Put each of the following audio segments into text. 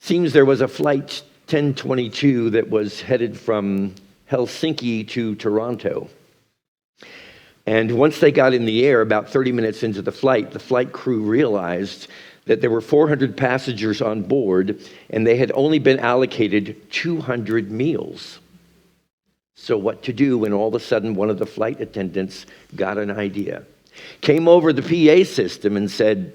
Seems there was a flight 1022 that was headed from Helsinki to Toronto. And once they got in the air, about 30 minutes into the flight crew realized that there were 400 passengers on board, and they had only been allocated 200 meals. So what to do when all of a sudden one of the flight attendants got an idea? Came over the PA system and said,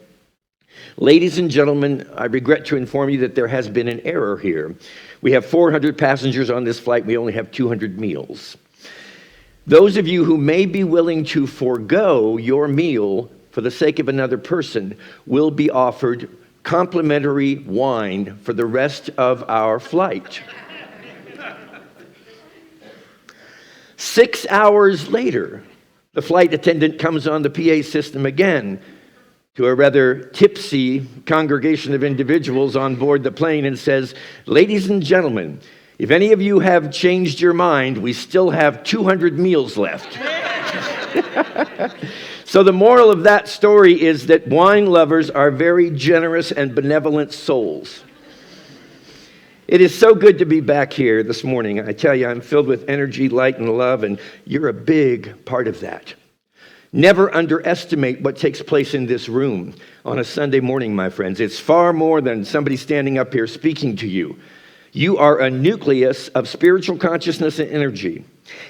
"Ladies and gentlemen, I regret to inform you that there has been an error here. We have 400 passengers on this flight. We only have 200 meals. Those of you who may be willing to forego your meal for the sake of another person will be offered complimentary wine for the rest of our flight." 6 hours later, the flight attendant comes on the PA system again to a rather tipsy congregation of individuals on board the plane and says, "Ladies and gentlemen, if any of you have changed your mind, we still have 200 meals left." So the moral of that story is that wine lovers are very generous and benevolent souls. It is so good to be back here this morning. I tell you, I'm filled with energy, light, and love, and you're a big part of that. Never underestimate what takes place in this room on a Sunday morning, my friends. It's far more than somebody standing up here speaking to you. You are a nucleus of spiritual consciousness and energy.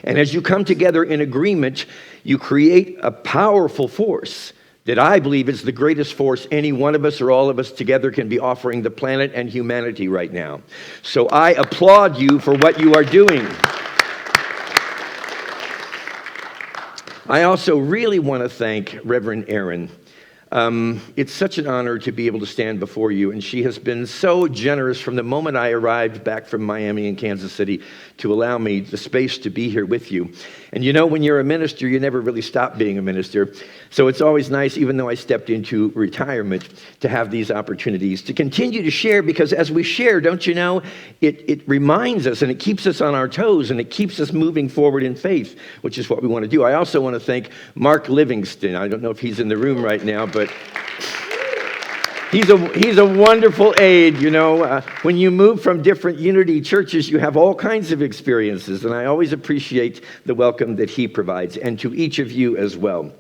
And as you come together in agreement, you create a powerful force that I believe is the greatest force any one of us or all of us together can be offering the planet and humanity right now. So I applaud you for what you are doing. I also really want to thank Reverend Erin. It's such an honor to be able to stand before you, and she has been so generous from the moment I arrived back from Miami and Kansas City to allow me the space to be here with you. And you know, when you're a minister, you never really stop being a minister. So it's always nice, even though I stepped into retirement, to have these opportunities to continue to share, because as we share, don't you know, it reminds us and it keeps us on our toes and it keeps us moving forward in faith, which is what we want to do. I also want to thank Mark Livingston. I don't know if he's in the room right now, but he's a wonderful aide. You know, when you move from different Unity churches, you have all kinds of experiences, and I always appreciate the welcome that he provides, and to each of you as well.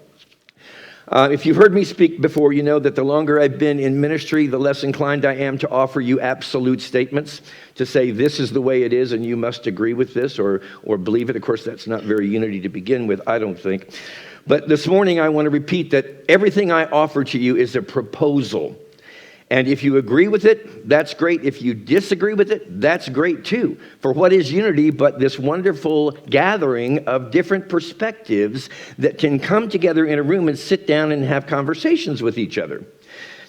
If you've heard me speak before, you know that the longer I've been in ministry, the less inclined I am to offer you absolute statements, to say this is the way it is and you must agree with this or believe it. Of course, that's not very Unity to begin with, I don't think. But this morning, I want to repeat that everything I offer to you is a proposal. And if you agree with it, that's great. If you disagree with it, that's great too. For what is unity but this wonderful gathering of different perspectives that can come together in a room and sit down and have conversations with each other?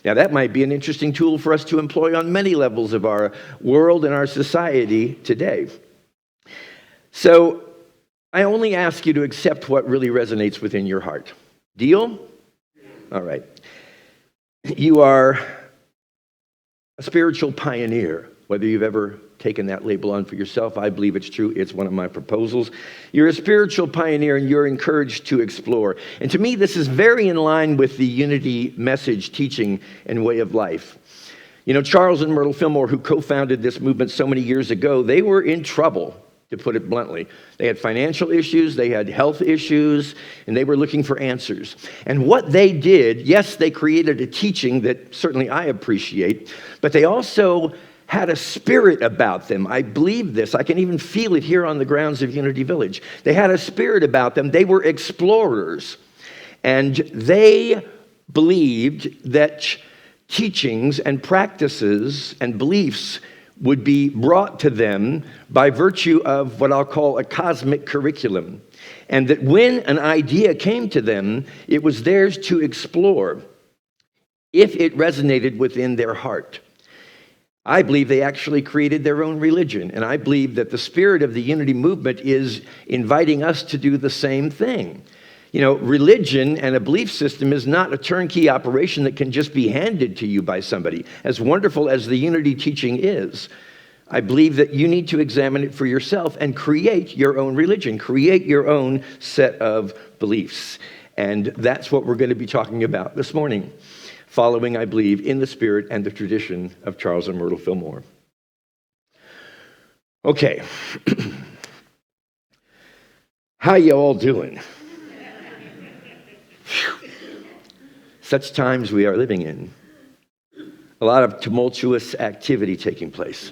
Now, that might be an interesting tool for us to employ on many levels of our world and our society today. So, I only ask you to accept what really resonates within your heart. Deal? All right. You are a spiritual pioneer, whether you've ever taken that label on for yourself. I believe it's true. It's one of my proposals. You're a spiritual pioneer, and you're encouraged to explore. And to me, this is very in line with the Unity message, teaching, and way of life. You know, Charles and Myrtle Fillmore, who co-founded this movement so many years ago, they were in trouble, to put it bluntly. They had financial issues, they had health issues, and they were looking for answers. And what they did, yes, they created a teaching that certainly I appreciate, but they also had a spirit about them. I believe this. I can even feel it here on the grounds of Unity Village. They had a spirit about them. They were explorers. And they believed that teachings and practices and beliefs would be brought to them by virtue of what I'll call a cosmic curriculum. And that when an idea came to them, it was theirs to explore if it resonated within their heart. I believe they actually created their own religion, and I believe that the spirit of the Unity movement is inviting us to do the same thing. You know, religion and a belief system is not a turnkey operation that can just be handed to you by somebody. As wonderful as the Unity teaching is, I believe that you need to examine it for yourself and create your own religion, create your own set of beliefs. And that's what we're going to be talking about this morning, following, I believe, in the spirit and the tradition of Charles and Myrtle Fillmore. Okay. How you all doing? Such times we are living in. A lot of tumultuous activity taking place.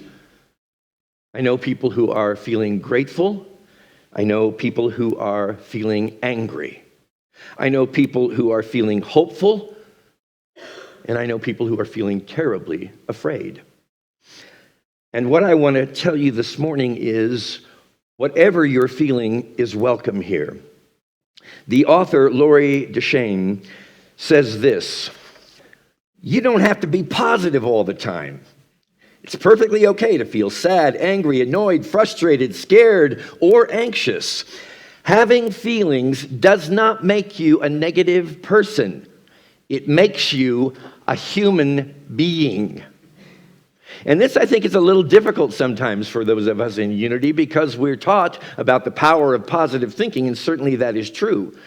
I know people who are feeling grateful. I know people who are feeling angry. I know people who are feeling hopeful. And I know people who are feeling terribly afraid. And what I want to tell you this morning is, whatever you're feeling is welcome here. The author, Lori Deschain, says this: you don't have to be positive all the time. It's perfectly okay to feel sad, angry, annoyed, frustrated, scared, or anxious. Having feelings does not make you a negative person. It makes you a human being. And this, I think, is a little difficult sometimes for those of us in Unity, because we're taught about the power of positive thinking, and certainly that is true.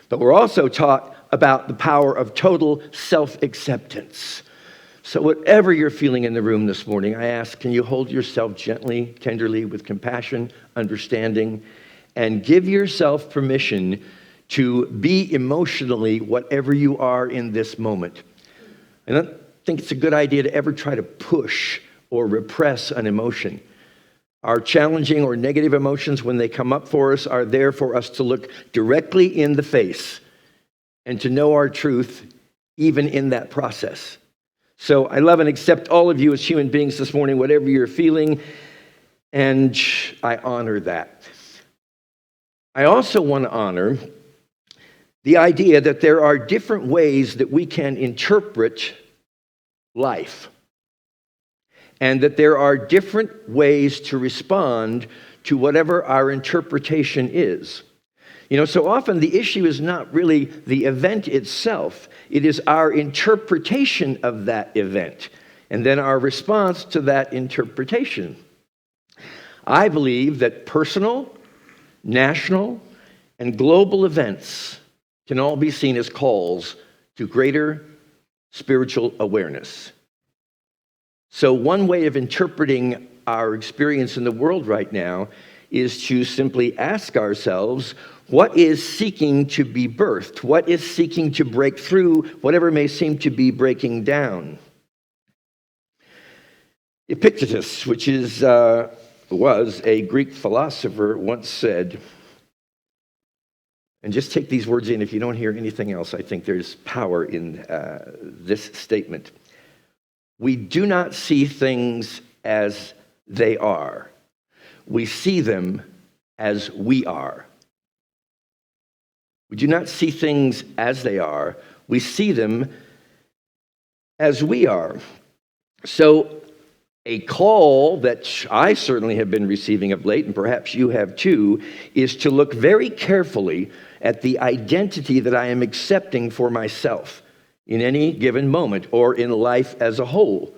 But we're also taught about the power of total self-acceptance. So whatever you're feeling in the room this morning, I ask, can you hold yourself gently, tenderly, with compassion, understanding, and give yourself permission to be emotionally whatever you are in this moment. I don't think it's a good idea to ever try to push or repress an emotion. Our challenging or negative emotions, when they come up for us, are there for us to look directly in the face and to know our truth even in that process. So I love and accept all of you as human beings this morning, whatever you're feeling, and I honor that. I also want to honor the idea that there are different ways that we can interpret life, and that there are different ways to respond to whatever our interpretation is. You know, so often the issue is not really the event itself. It is our interpretation of that event, and then our response to that interpretation. I believe that personal, national, and global events can all be seen as calls to greater spiritual awareness. So one way of interpreting our experience in the world right now is to simply ask ourselves, what is seeking to be birthed? What is seeking to break through whatever may seem to be breaking down? Epictetus, which was a Greek philosopher, once said, and just take these words in if you don't hear anything else, I think there's power in this statement. We do not see things as they are. We see them as we are. We do not see things as they are. We see them as we are. So a call that I certainly have been receiving of late, and perhaps you have too, is to look very carefully at the identity that I am accepting for myself in any given moment or in life as a whole.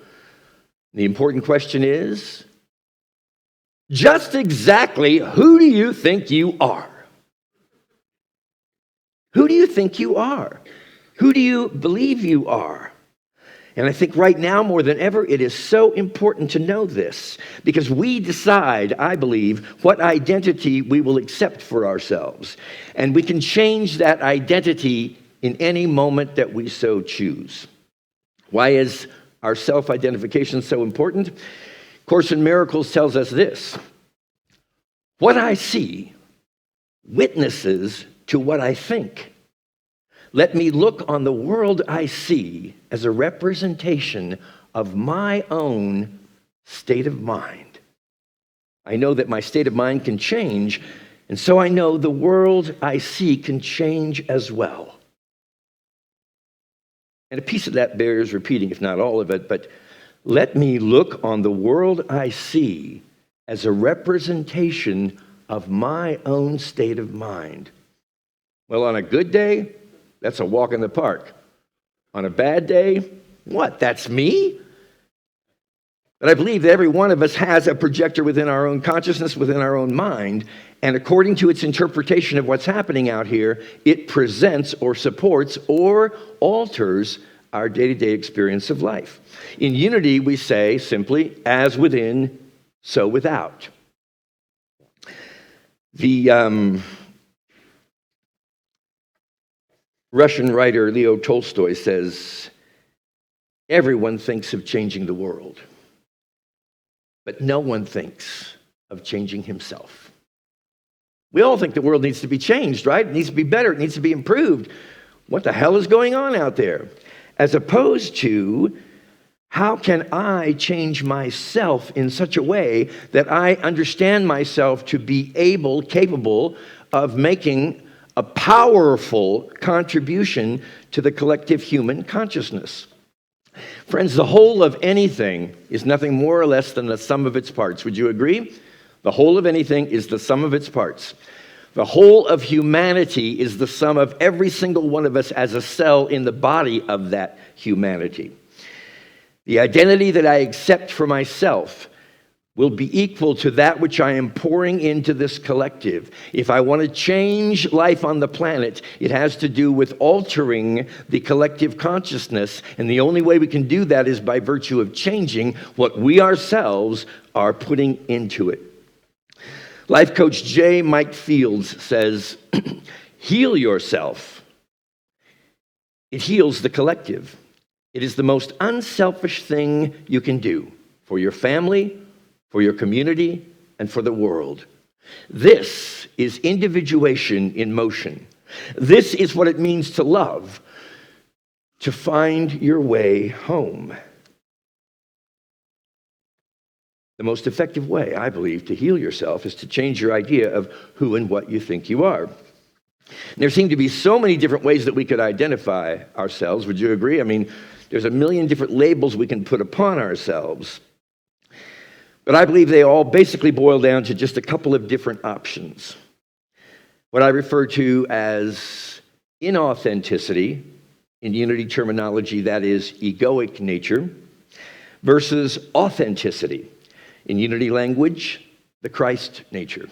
The important question is, just exactly who do you think you are? Who do you think you are? Who do you believe you are? And I think right now, more than ever, it is so important to know this, because we decide, I believe, what identity we will accept for ourselves. And we can change that identity in any moment that we so choose. Why is our self-identification so important? Course in Miracles tells us this: what I see witnesses to what I think. Let me look on the world I see as a representation of my own state of mind. I know that my state of mind can change, and so I know the world I see can change as well. And a piece of that bears repeating, if not all of it, but let me look on the world I see as a representation of my own state of mind. Well, on a good day, that's a walk in the park. On a bad day, what? That's me? But I believe that every one of us has a projector within our own consciousness, within our own mind, and according to its interpretation of what's happening out here, it presents or supports or alters our day-to-day experience of life. In Unity, we say simply, as within, so without. The Russian writer Leo Tolstoy says, everyone thinks of changing the world, but no one thinks of changing himself. We all think the world needs to be changed, right? It needs to be better. It needs to be improved. What the hell is going on out there? As opposed to, how can I change myself in such a way that I understand myself to be capable of making a powerful contribution to the collective human consciousness? Friends, the whole of anything is nothing more or less than the sum of its parts. Would you agree? The whole of anything is the sum of its parts. The whole of humanity is the sum of every single one of us as a cell in the body of that humanity. The identity that I accept for myself will be equal to that which I am pouring into this collective. If I want to change life on the planet, it has to do with altering the collective consciousness, and the only way we can do that is by virtue of changing what we ourselves are putting into it. Life coach J. Mike Fields says, heal yourself. It heals the collective. It is the most unselfish thing you can do for your family, for your community, and for the world. This is individuation in motion. This is what it means to love, to find your way home. The most effective way, I believe, to heal yourself is to change your idea of who and what you think you are. There seem to be so many different ways that we could identify ourselves. Would you agree? I mean, there's a million different labels we can put upon ourselves. But I believe they all basically boil down to just a couple of different options. What I refer to as inauthenticity, in unity terminology, that is egoic nature, versus authenticity, in unity language, the Christ nature.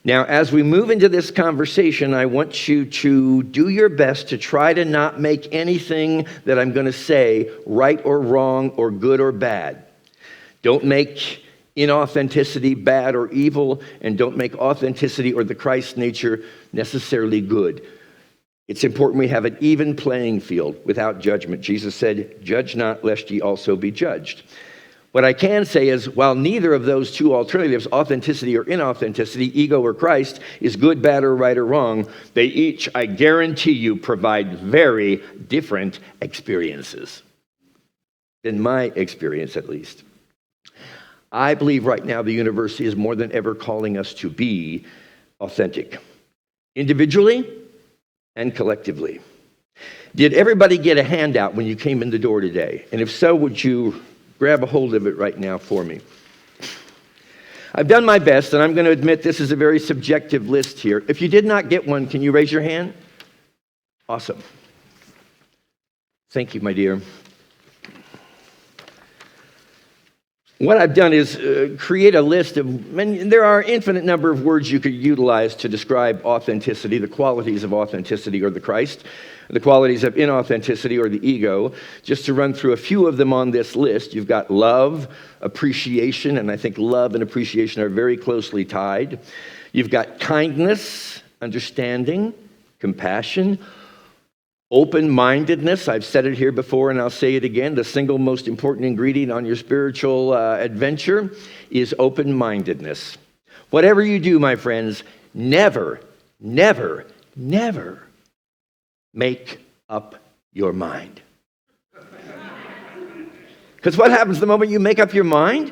Now, as we move into this conversation, I want you to do your best to try to not make anything that I'm going to say right or wrong or good or bad. Don't make inauthenticity bad or evil, and don't make authenticity or the Christ nature necessarily good. It's important we have an even playing field without judgment. Jesus said, "Judge not, lest ye also be judged." What I can say is, while neither of those two alternatives, authenticity or inauthenticity, ego or Christ, is good, bad, or right or wrong, they each, I guarantee you, provide very different experiences. In my experience, at least. I believe right now the universe is more than ever calling us to be authentic, individually and collectively. Did everybody get a handout when you came in the door today? And if so, would you grab a hold of it right now for me? I've done my best, and I'm going to admit this is a very subjective list here. If you did not get one, can you raise your hand? Awesome. Thank you, my dear. What I've done is create a list of, and there are an infinite number of words you could utilize to describe authenticity, the qualities of authenticity or the Christ, the qualities of inauthenticity or the ego. Just to run through a few of them on this list, you've got love, appreciation, and I think love and appreciation are very closely tied. You've got kindness, understanding, compassion, open-mindedness. I've said it here before and I'll say it again. The single most important ingredient on your spiritual adventure is open-mindedness. Whatever you do, my friends, never, never, never make up your mind. Because what happens the moment you make up your mind?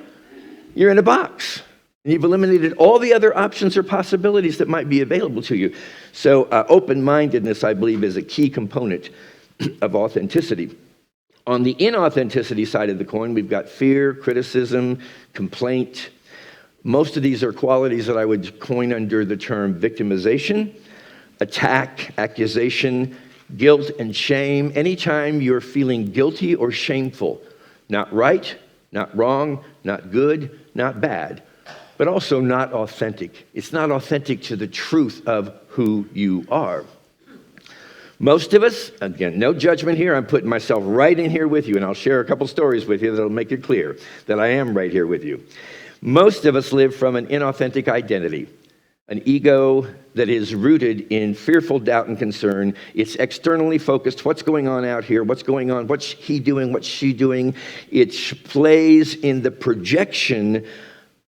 You're in a box. And you've eliminated all the other options or possibilities that might be available to you. So open-mindedness, I believe, is a key component of authenticity. On the inauthenticity side of the coin, we've got fear, criticism, complaint. Most of these are qualities that I would coin under the term victimization, attack, accusation, guilt, and shame. Anytime you're feeling guilty or shameful, not right, not wrong, not good, not bad, but also not authentic. It's not authentic to the truth of who you are. Most of us, again, no judgment here, I'm putting myself right in here with you, and I'll share a couple stories with you that'll make it clear that I am right here with you. Most of us live from an inauthentic identity. an ego that is rooted in fearful doubt and concern. It's externally focused. What's going on out here? What's going on? What's he doing? What's she doing? It plays in the projection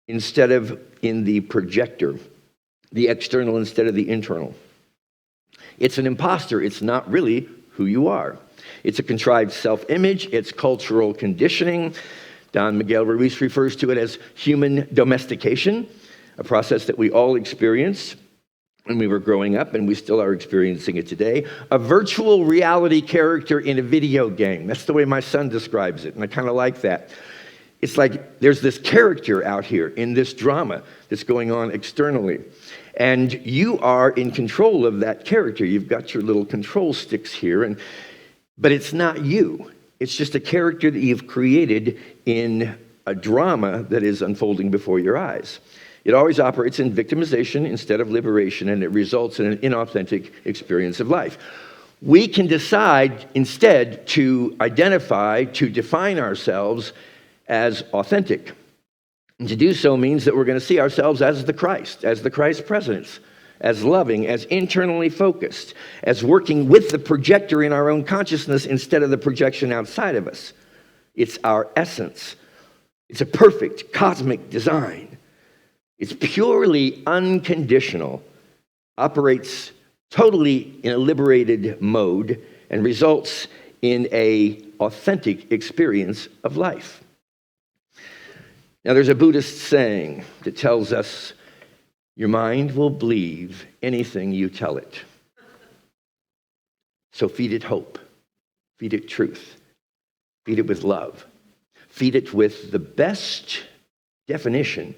instead of in the projector, the external instead of the internal. It's an imposter. It's not really who you are. It's a contrived self-image. It's cultural conditioning. Don Miguel Ruiz refers to it as human domestication, a process that we all experienced when we were growing up, and we still are experiencing it today. A virtual reality character in a video game. That's the way my son describes it, and I kind of like that. It's like there's this character out here in this drama that's going on externally, and you are in control of that character. You've got your little control sticks here, but it's not you. It's just a character that you've created in a drama that is unfolding before your eyes. It always operates in victimization instead of liberation, and it results in an inauthentic experience of life. We can decide instead to identify, to define ourselves as authentic. And to do so means that we're going to see ourselves as the Christ presence, as loving, as internally focused, as working with the projector in our own consciousness instead of the projection outside of us. It's our essence. It's a perfect cosmic design. It's purely unconditional, operates totally in a liberated mode, and results in an authentic experience of life. Now, there's a Buddhist saying that tells us, your mind will believe anything you tell it. So feed it hope, feed it truth, feed it with love, feed it with the best definition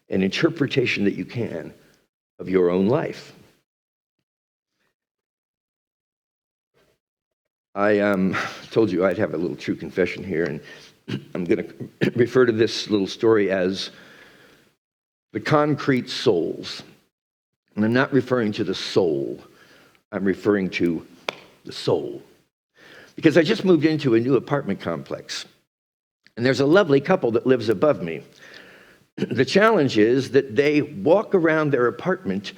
and interpretation that you can of your own life. I told you I'd have a little true confession here, and I'm going to refer to this little story as the concrete souls. And I'm not referring to the soul. I'm referring to the soul. Because I just moved into a new apartment complex, and there's a lovely couple that lives above me. The challenge is that they walk around their apartment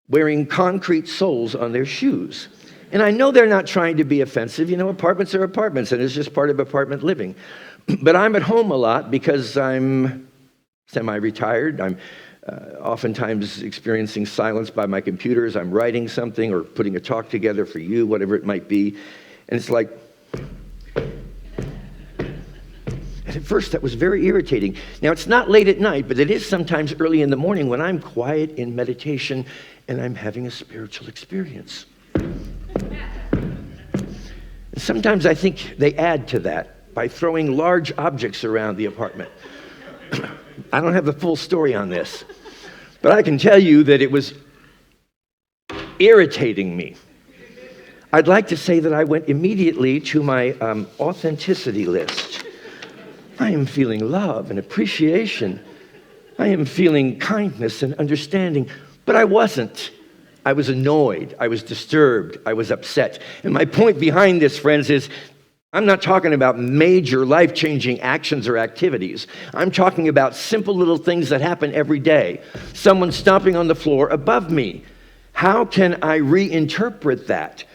wearing concrete soles on their shoes. And I know they're not trying to be offensive. You know, apartments are apartments, and it's just part of apartment living. But I'm at home a lot because I'm semi-retired. I'm oftentimes experiencing silence by my computer as I'm writing something or putting a talk together for you, whatever it might be. And it's like, and at first that was very irritating. Now, it's not late at night, but it is sometimes early in the morning when I'm quiet in meditation and I'm having a spiritual experience. And sometimes I think they add to that by throwing large objects around the apartment. I don't have the full story on this, but I can tell you that it was irritating me. I'd like to say that I went immediately to my authenticity list. I am feeling love and appreciation. I am feeling kindness and understanding, but I wasn't. I was annoyed. I was disturbed. I was upset. And my point behind this, friends, is I'm not talking about major life-changing actions or activities. I'm talking about simple little things that happen every day. Someone stomping on the floor above me. How can I reinterpret that?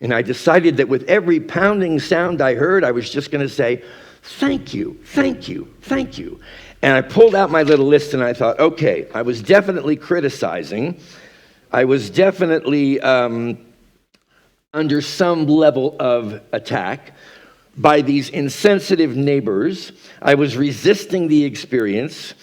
And I decided that with every pounding sound I heard, I was just going to say, thank you, thank you, thank you. And I pulled out my little list and I thought, okay, I was definitely criticizing. I was definitely under some level of attack by these insensitive neighbors. I was resisting the experience.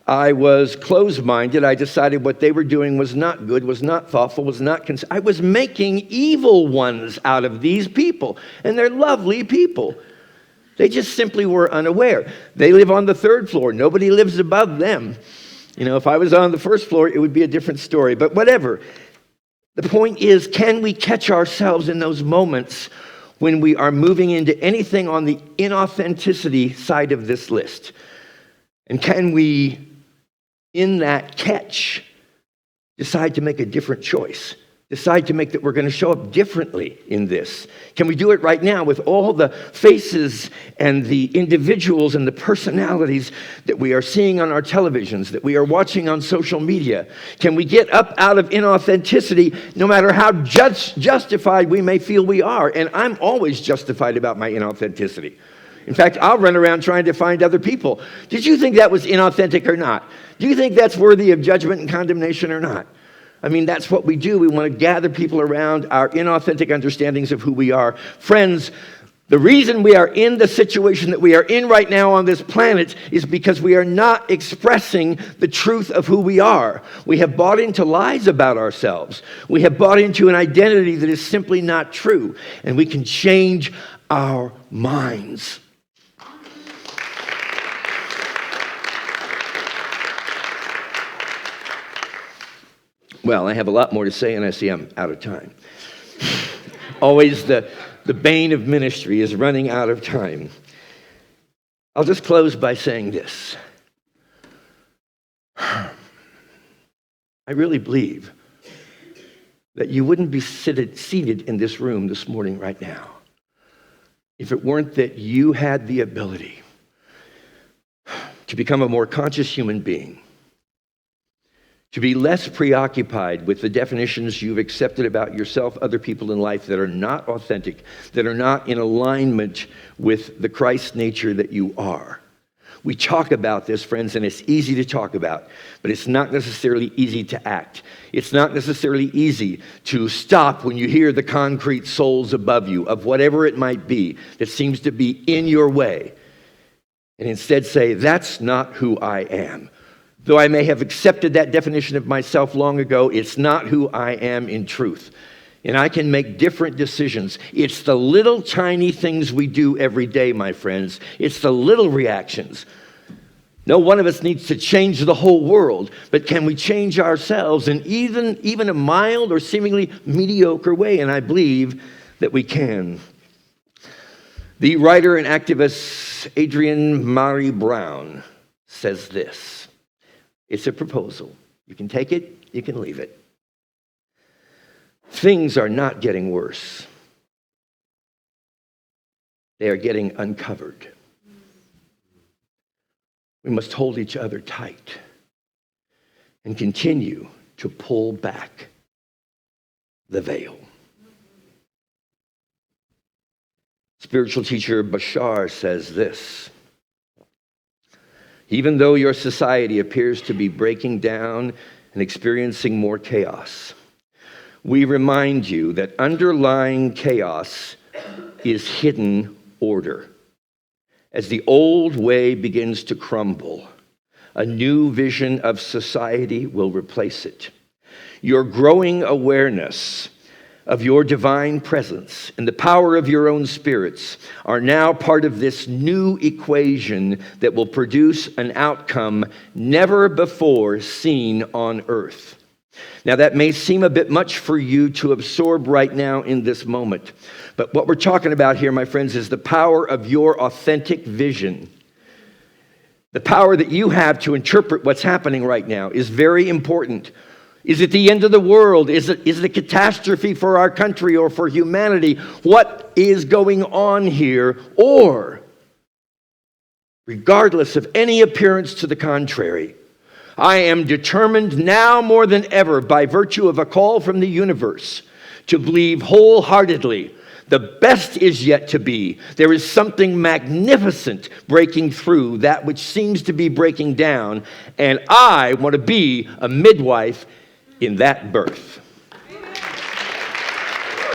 I was closed-minded. I decided what they were doing was not good, was not thoughtful, was not I was making evil ones out of these people, and they're lovely people. They just simply were unaware. They live on the third floor. Nobody lives above them. You know, if I was on the first floor, it would be a different story, but whatever. The point is, can we catch ourselves in those moments when we are moving into anything on the inauthenticity side of this list? And can we, in that catch, decide to make a different choice decide to make that we're going to show up differently in this? Can we do it right now with all the faces and the individuals and the personalities that we are seeing on our televisions, that we are watching on social media? Can we get up out of inauthenticity no matter how justified we may feel we are? And I'm always justified about my inauthenticity. In fact, I'll run around trying to find other people. Did you think that was inauthentic or not? Do you think that's worthy of judgment and condemnation or not? I mean, that's what we do. We want to gather people around our inauthentic understandings of who we are. Friends, the reason we are in the situation that we are in right now on this planet is because we are not expressing the truth of who we are. We have bought into lies about ourselves. We have bought into an identity that is simply not true. And we can change our minds. Well, I have a lot more to say, and I see I'm out of time. Always the bane of ministry is running out of time. I'll just close by saying this. I really believe that you wouldn't be seated in this room this morning right now if it weren't that you had the ability to become a more conscious human being, to be less preoccupied with the definitions you've accepted about yourself, other people in life that are not authentic, that are not in alignment with the Christ nature that you are. We talk about this, friends, and it's easy to talk about, but it's not necessarily easy to act. It's not necessarily easy to stop when you hear the concrete souls above you of whatever it might be that seems to be in your way, and instead say, that's not who I am. Though I may have accepted that definition of myself long ago, it's not who I am in truth. And I can make different decisions. It's the little tiny things we do every day, my friends. It's the little reactions. No one of us needs to change the whole world, but can we change ourselves in even a mild or seemingly mediocre way? And I believe that we can. The writer and activist Adrienne Maree Brown says this. It's a proposal. You can take it, you can leave it. Things are not getting worse. They are getting uncovered. We must hold each other tight and continue to pull back the veil. Spiritual teacher Bashar says this. Even though your society appears to be breaking down and experiencing more chaos, we remind you that underlying chaos is hidden order. As the old way begins to crumble, a new vision of society will replace it. Your growing awareness of your divine presence and the power of your own spirits are now part of this new equation that will produce an outcome never before seen on earth. Now, that may seem a bit much for you to absorb right now in this moment, but what we're talking about here, my friends, is the power of your authentic vision. The power that you have to interpret what's happening right now is very important. Is it the end of the world? Is it a catastrophe for our country or for humanity? What is going on here? Or, regardless of any appearance to the contrary, I am determined now more than ever, by virtue of a call from the universe, to believe wholeheartedly the best is yet to be. There is something magnificent breaking through that which seems to be breaking down, and I want to be a midwife in that birth.